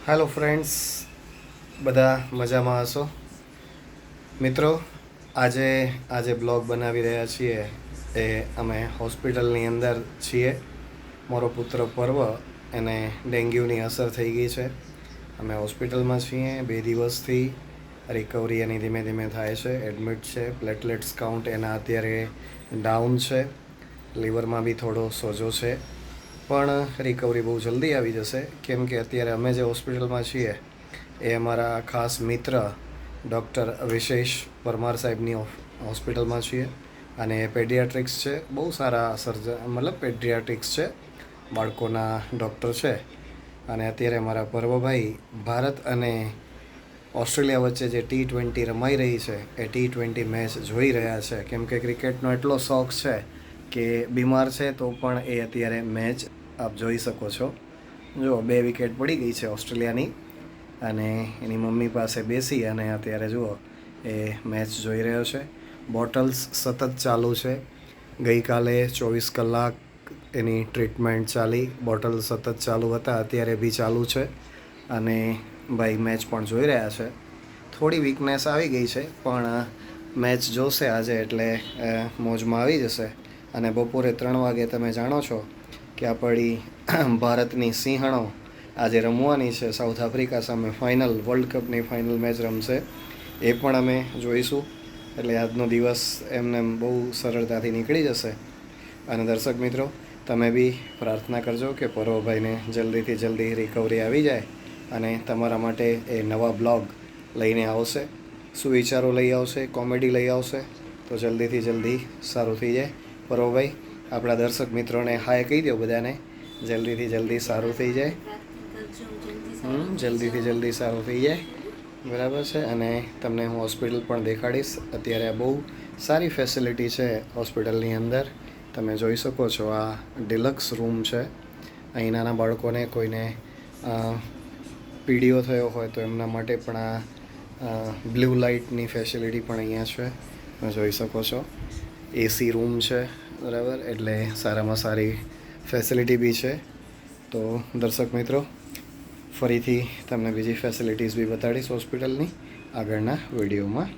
Hello friends, બધા મજામાં હશો? મિત્રો, આજે બ્લોગ બનાવી રહ્યા છીએ એ અમે હોસ્પિટલની અંદર છીએ. મારો પુત્ર પર્વ એને ડેન્ગ્યુની અસર થઈ ગઈ છે. અમે હોસ્પિટલમાં છીએ 2 દિવસથી. રિકવરી એની ધીમે ધીમે થાય છે. એડમિટ છે. પ્લેટલેટ્સ કાઉન્ટ એના અત્યારે ડાઉન છે. લીવરમાં બી થોડો સોજો છે, પણ રિકવરી બહુ જલ્દી આવી જશે. કેમ કે અત્યારે અમે જે હોસ્પિટલમાં છીએ એ અમારા ખાસ મિત્ર ડૉક્ટર વિશેષ પરમાર સાહેબની હોસ્પિટલમાં છીએ. અને પેડિયાટ્રિક્સ છે. બહુ સારા મતલબ પેડિયાટ્રિક્સ છે, બાળકોના ડૉક્ટર છે. અને અત્યારે મારા પર્વભાઈ ભારત અને ઓસ્ટ્રેલિયા વચ્ચે જે T20 રમાઈ રહી છે એ T20 મેચ જોઈ રહ્યા છે. કેમ કે ક્રિકેટનો એટલો શોખ છે કે બીમાર છે તો પણ એ અત્યારે મેચ આપ જોઈ શકો છો. જો 2 વિકેટ પડી ગઈ છે ઓસ્ટ્રેલિયાની, અને એની મમ્મી પાસે બેસી અને અત્યારે જુઓ એ મેચ જોઈ રહ્યો છે. બોટલ્સ સતત ચાલુ છે. ગઈકાલે 24 કલાક એની ટ્રીટમેન્ટ ચાલી. બોટલ સતત ચાલુ હતા, અત્યારે બી ચાલુ છે. અને ભાઈ મેચ પણ જોઈ રહ્યા છે. થોડી વીકનેસ આવી ગઈ છે, પણ મેચ જોશે આજે એટલે મોજમાં આવી જશે. અને બપોરે 3 વાગે તમે જાણો છો કે આપણી ભારતની સિંહણો આજે રમવાની છે સાઉથ આફ્રિકા સામે. વર્લ્ડ કપની ફાઇનલ મેચ રમશે. એ પણ અમે જોઈશું. એટલે આજનો દિવસ એમને બહુ સરળતાથી નીકળી જશે. અને દર્શક મિત્રો, તમે બી પ્રાર્થના કરજો કે પર્વભાઈને જલ્દીથી જલ્દી રિકવરી આવી જાય અને તમારા માટે એ નવા બ્લોગ લઈને આવશે. સુવિચારો લઈ આવશે, કોમેડી લઈ આવશે. તો જલ્દીથી જલ્દી સારું થઈ જાય. પર્વભાઈ, આપણા દર્શક મિત્રોને હાય કહી દો બધાને. જલ્દીથી જલ્દી સારું થઈ જાય. જલ્દીથી જલ્દી સારું થઈ જાય. બરાબર છે. અને તમને હું હોસ્પિટલ પણ દેખાડીશ. અત્યારે બહુ સારી ફેસિલિટી છે હોસ્પિટલની અંદર. તમે જોઈ શકો છો, આ ડિલક્સ રૂમ છે. અહીં નાના બાળકોને કોઈને પીડીઓ થયો હોય તો એમના માટે પણ આ બ્લુ લાઇટની ફેસિલિટી પણ અહીંયા છે. તમે જોઈ શકો છો. એસી રૂમ છે, બરાબર. એટલે સારામાં સારી ફેસિલિટી બી છે. તો દર્શક મિત્રો, ફરીથી તમને બીજી ફેસિલિટીઝ બી બતાડીશ હોસ્પિટલની આગળના વિડીયોમાં.